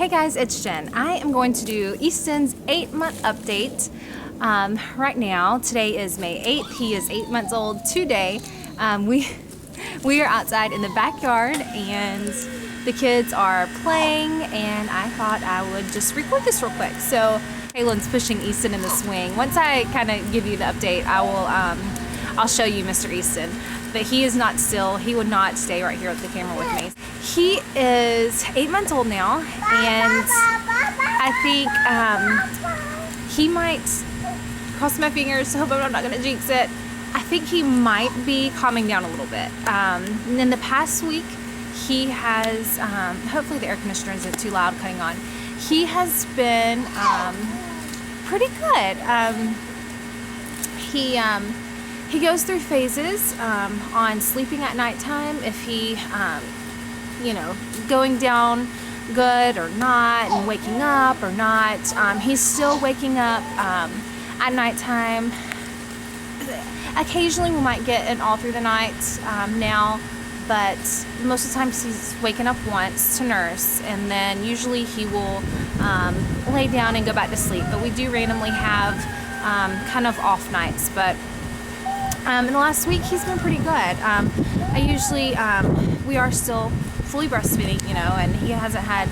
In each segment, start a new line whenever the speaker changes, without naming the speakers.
Hey guys, it's Jen. I am going to do Easton's 8-month update right now. Today is May 8th. He is 8 months old today. We are outside in the backyard and the kids are playing, and I thought I would just record this real quick. So Kaylin's pushing Easton in the swing. Once I kind of give you the update, I'll show you Mr. Easton. But he is not still. He would not stay right here with the camera with me. He is 8 months old now, and I think he might, cross my fingers, hope I'm not gonna jinx it, I think he might be calming down a little bit. And in the past week, he has, hopefully the air conditioner isn't too loud cutting on, he has been pretty good. He goes through phases on sleeping at nighttime, if he, going down good or not, and waking up or not. He's still waking up at nighttime. Occasionally we might get an all through the night now, but most of the time he's waking up once to nurse, and then usually he will lay down and go back to sleep. But we do randomly have kind of off nights. But in the last week he's been pretty good. We are still fully breastfeeding, and he hasn't had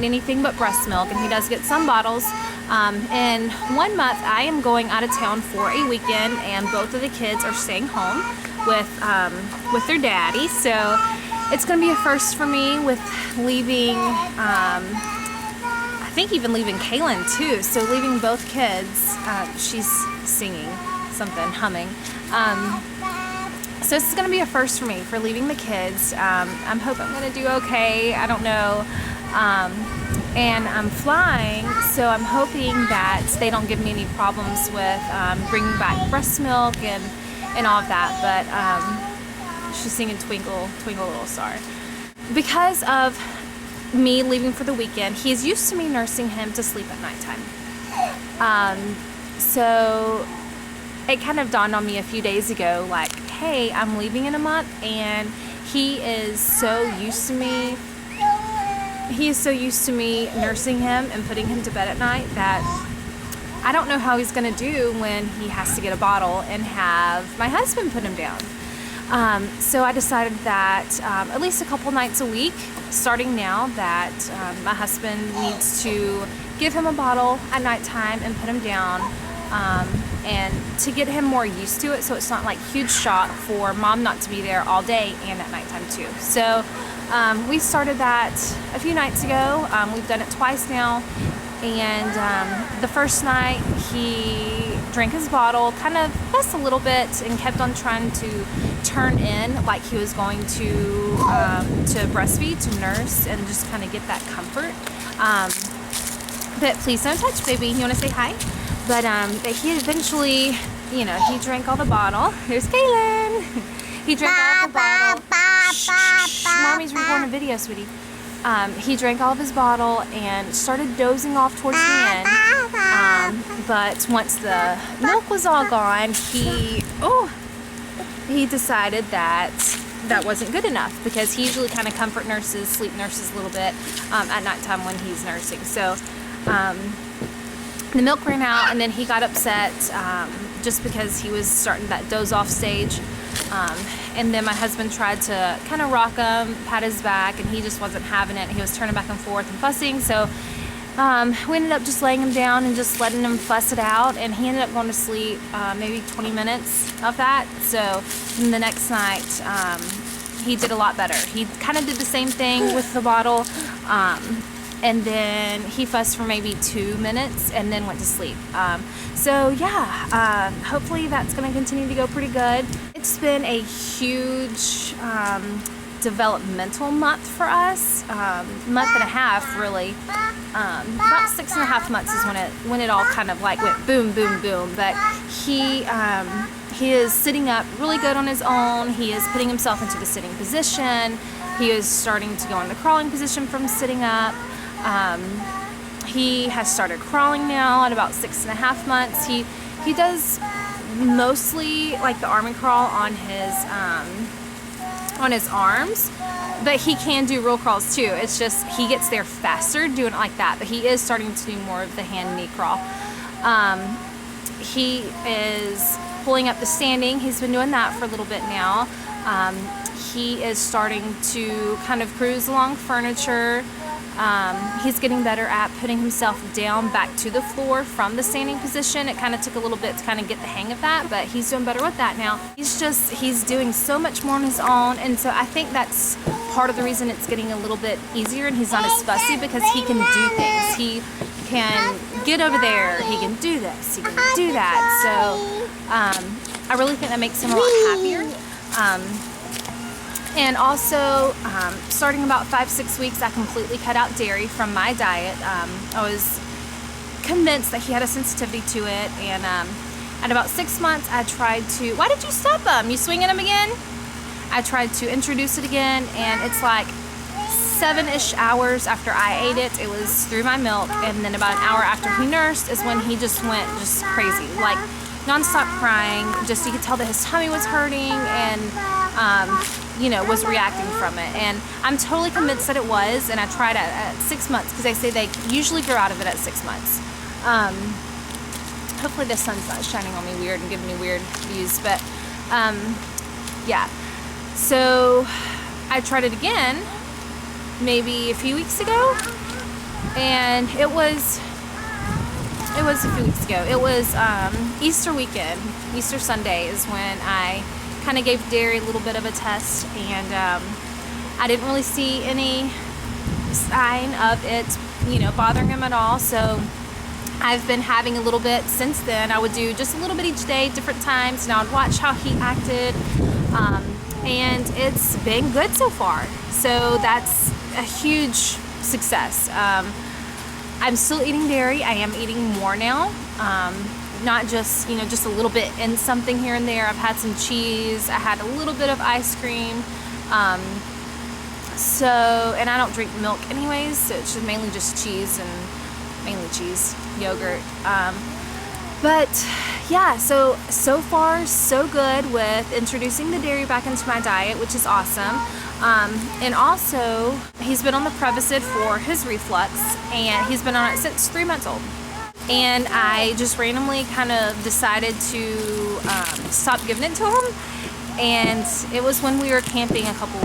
anything but breast milk, and he does get some bottles. In 1 month I am going out of town for a weekend, and both of the kids are staying home with their daddy, so it's gonna be a first for me with leaving, I think even leaving Kaylin too, so leaving both kids. She's singing something, humming. So this is going to be a first for me, for leaving the kids. I'm hoping I'm going to do okay. I don't know. And I'm flying, so I'm hoping that they don't give me any problems with bringing back breast milk and all of that. But she's singing Twinkle, Twinkle Little Star. Because of me leaving for the weekend, he's used to me nursing him to sleep at nighttime. So it kind of dawned on me a few days ago, like, hey, I'm leaving in a month, and he is so used to me. He is so used to me nursing him and putting him to bed at night that I don't know how he's gonna do when he has to get a bottle and have my husband put him down. So I decided that at least a couple nights a week, starting now, that my husband needs to give him a bottle at nighttime and put him down. And to get him more used to it, so it's not like huge shock for mom not to be there all day and at nighttime too. So we started that a few nights ago. We've done it twice now, and the first night he drank his bottle, kind of fussed a little bit, and kept on trying to turn in like he was going to breastfeed, to nurse, and just kind of get that comfort. But please don't touch, baby. You want to say hi? But he eventually, he drank all the bottle. There's Kaylin. He drank all the bottle. Shh, mommy's recording a video, sweetie. He drank all of his bottle and started dozing off towards the end. But once the milk was all gone, he decided that wasn't good enough, because he usually kind of comfort nurses, sleep nurses a little bit at nighttime when he's nursing. So the milk ran out, and then he got upset just because he was starting that doze off stage. And then my husband tried to kind of rock him, pat his back, and he just wasn't having it. He was turning back and forth and fussing. So we ended up just laying him down and just letting him fuss it out, and he ended up going to sleep maybe 20 minutes of that. So then the next night he did a lot better. He kind of did the same thing with the bottle. And then he fussed for maybe 2 minutes and then went to sleep. So yeah, hopefully that's gonna continue to go pretty good. It's been a huge developmental month for us, month and a half really. About 6.5 months is when it all kind of like went boom, boom, boom. But he is sitting up really good on his own. He is putting himself into the sitting position. He is starting to go into crawling position from sitting up. He has started crawling now at about 6.5 months. He does mostly like the arm and crawl on his arms, But he can do roll crawls too. It's just he gets there faster doing it like that. But he is starting to do more of the hand knee crawl. He is pulling up the standing. He's been doing that for a little bit now. He is starting to kind of cruise along furniture. He's getting better at putting himself down back to the floor from the standing position. It kind of took a little bit to kind of get the hang of that, but he's doing better with that now. He's doing so much more on his own, and so I think that's part of the reason it's getting a little bit easier and he's not as fussy, because he can do things. He can get over there, he can do this, he can do that. So I really think that makes him a lot happier. And also, starting about 5-6 weeks, I completely cut out dairy from my diet. I was convinced that he had a sensitivity to it, and at about 6 months, I tried to, why did you stop him? You swinging him again? I tried to introduce it again, and it's like 7-ish hours after I ate it, it was through my milk, and then about an hour after he nursed is when he just went just crazy, like nonstop crying. Just, you could tell that his tummy was hurting, and you know, was reacting from it. And I'm totally convinced that it was, and I tried at 6 months, because they say they usually grow out of it at 6 months. Hopefully the sun's not shining on me weird and giving me weird views, but yeah. So I tried it again maybe a few weeks ago, and it was a few weeks ago. It was Easter weekend. Easter Sunday is when I kind of gave dairy a little bit of a test, and I didn't really see any sign of it, you know, bothering him at all. So I've been having a little bit since then. I would do just a little bit each day, different times, and I would watch how he acted, and it's been good so far. So that's a huge success. I'm still eating dairy. I am eating more now. Not just, you know, just a little bit in something here and there. I've had some cheese. I had a little bit of ice cream. And I don't drink milk anyways, so it's just mainly just cheese, and mainly cheese, yogurt. But yeah, so far so good with introducing the dairy back into my diet, which is awesome. And also, he's been on the Prevacid for his reflux, and he's been on it since 3 months old. And I just randomly kind of decided to stop giving it to him. And it was when we were camping a couple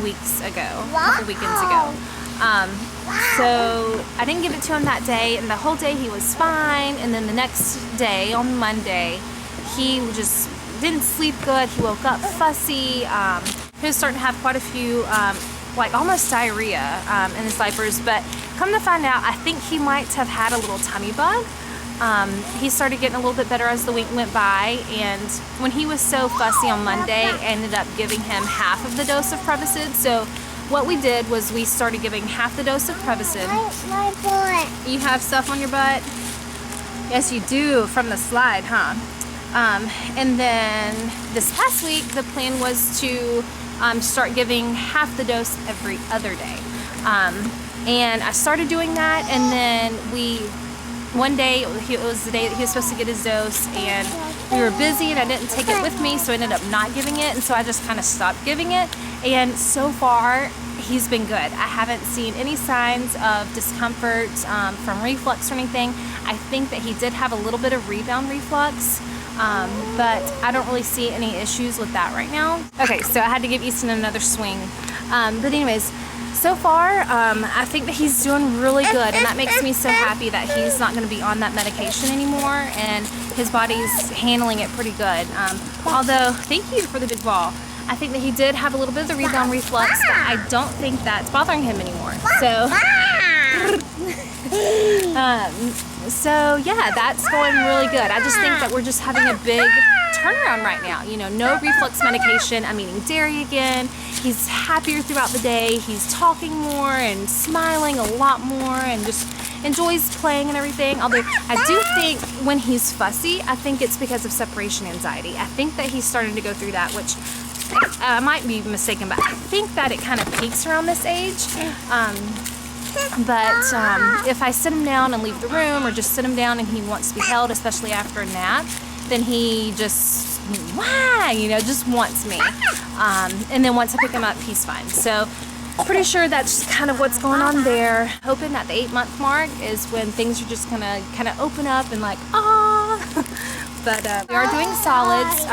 weekends ago. So I didn't give it to him that day, and the whole day he was fine. And then the next day, on Monday, he just didn't sleep good. He woke up fussy. He was starting to have quite a few, like almost diarrhea in his diapers. But come to find out, I think he might have had a little tummy bug. He started getting a little bit better as the week went by, and when he was so fussy on Monday, I ended up giving him half of the dose of Prevacid. So what we did was we started giving half the dose of Prevacid.
My butt.
You have stuff on your butt? Yes, you do, from the slide, huh? And then this past week, the plan was to start giving half the dose every other day. And I started doing that, and then one day, it was the day that he was supposed to get his dose, and we were busy, and I didn't take it with me, so I ended up not giving it, and so I just kind of stopped giving it. And so far, he's been good. I haven't seen any signs of discomfort from reflux or anything. I think that he did have a little bit of rebound reflux, but I don't really see any issues with that right now. Okay, so I had to give Easton another swing. But anyways, so far, I think that he's doing really good, and that makes me so happy that he's not going to be on that medication anymore, and his body's handling it pretty good. Although, thank you for the big ball. I think that he did have a little bit of the rebound reflux, but I don't think that's bothering him anymore. So yeah, that's going really good. I just think that we're just having a big turnaround right now. You know, no reflux medication. I'm eating dairy again. He's happier throughout the day. He's talking more and smiling a lot more, and just enjoys playing and everything. Although I do think when he's fussy, I think it's because of separation anxiety. I think that he's starting to go through that, which I might be mistaken, but I think that it kind of peaks around this age. But if I sit him down and leave the room, or just sit him down and he wants to be held, especially after a nap, then he just, just wants me. And then once I pick him up, he's fine. So pretty sure that's kind of what's going on there. Hoping that the 8-month mark is when things are just gonna kind of open up and like, ah. But we are doing solids.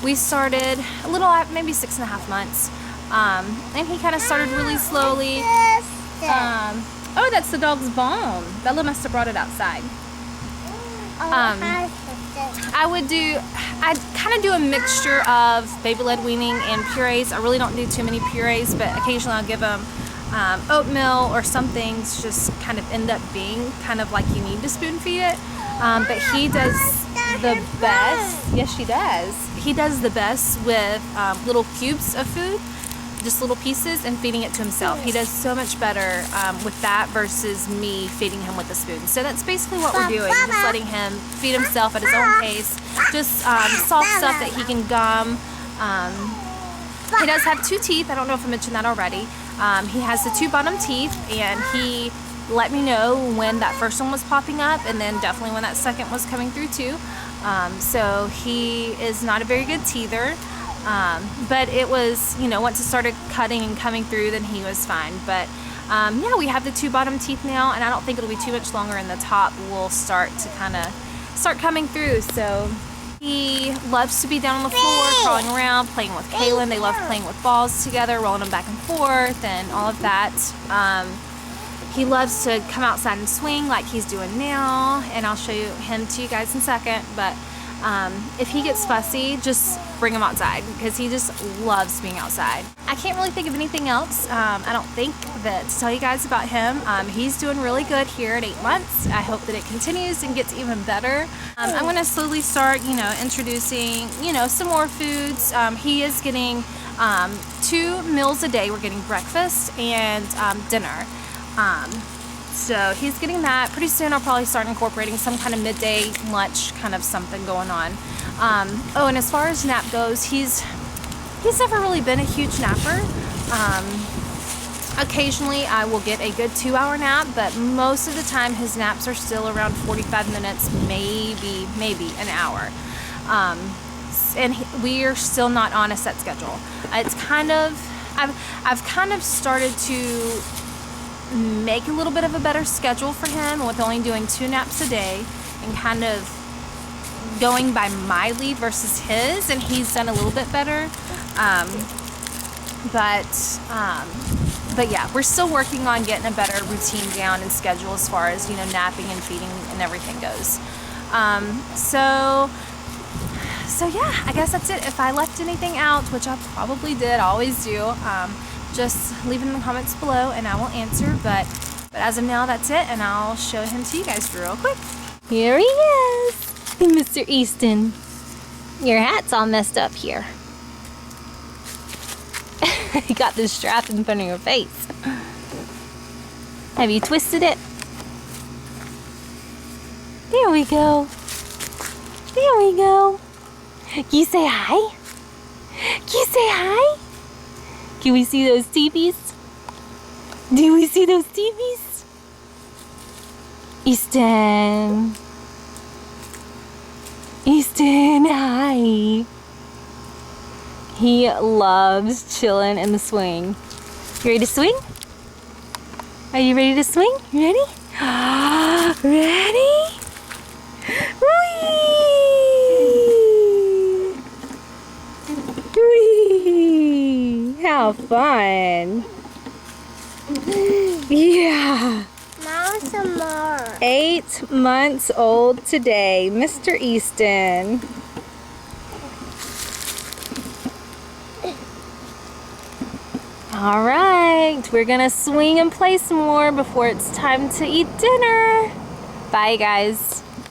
We started a little, maybe 6.5 months. And he kind of started really slowly. Oh, that's the dog's bone. Bella must have brought it outside. I'd kind of do a mixture of baby-led weaning and purees. I really don't do too many purees, but occasionally I'll give him oatmeal, or some things just kind of end up being kind of like you need to spoon feed it. But he does the best. Yes, she does. He does the best with little cubes of food, just little pieces, and feeding it to himself. He does so much better with that versus me feeding him with a spoon. So that's basically what we're doing, just letting him feed himself at his own pace. Just soft stuff that he can gum. He does have 2 teeth. I don't know if I mentioned that already. He has the 2 bottom teeth, and he let me know when that first one was popping up, and then definitely when that second was coming through too. So he is not a very good teether. But it was, you know, once it started cutting and coming through, then he was fine. But yeah, we have the 2 bottom teeth now, and I don't think it'll be too much longer, and the top will start to kind of start coming through. So he loves to be down on the floor, crawling around, playing with Kaylin. They love playing with balls together, rolling them back and forth, and all of that. He loves to come outside and swing like he's doing now, and I'll show him to you guys in a second. But if he gets fussy, just bring him outside, because he just loves being outside. I can't really think of anything else, I don't think, that to tell you guys about him. He's doing really good here at 8 months. I hope that it continues and gets even better. I'm going to slowly start, you know, introducing, you know, some more foods. He is getting 2 meals a day. We're getting breakfast and dinner. So he's getting that. Pretty soon I'll probably start incorporating some kind of midday lunch kind of something going on. Oh, and as far as nap goes, he's never really been a huge napper. Occasionally I will get a good 2-hour nap, but most of the time his naps are still around 45 minutes, maybe an hour. And we are still not on a set schedule. It's kind of, I've kind of started to make a little bit of a better schedule for him with only doing 2 naps a day and kind of going by my lead versus his, and he's done a little bit better. But yeah, we're still working on getting a better routine down and schedule as far as, you know, napping and feeding and everything goes. So yeah, I guess that's it. If I left anything out, which I probably did, I always do, just leave it in the comments below and I will answer. But as of now, that's it, and I'll show him to you guys real quick. Here he is, Mr. Easton. Your hat's all messed up here. You got this strap in front of your face. Have you twisted it? There we go. There we go. Can you say hi? Can you say hi? Can we see those teepees? Do we see those teepees? Easton. Easton, hi. He loves chilling in the swing. You ready to swing? Are you ready to swing? You ready? Ready? Whee! Whee! How fun! Yeah.
Now some more.
8 months old today, Mr. Easton. All right, we're gonna swing and play some more before it's time to eat dinner. Bye, guys.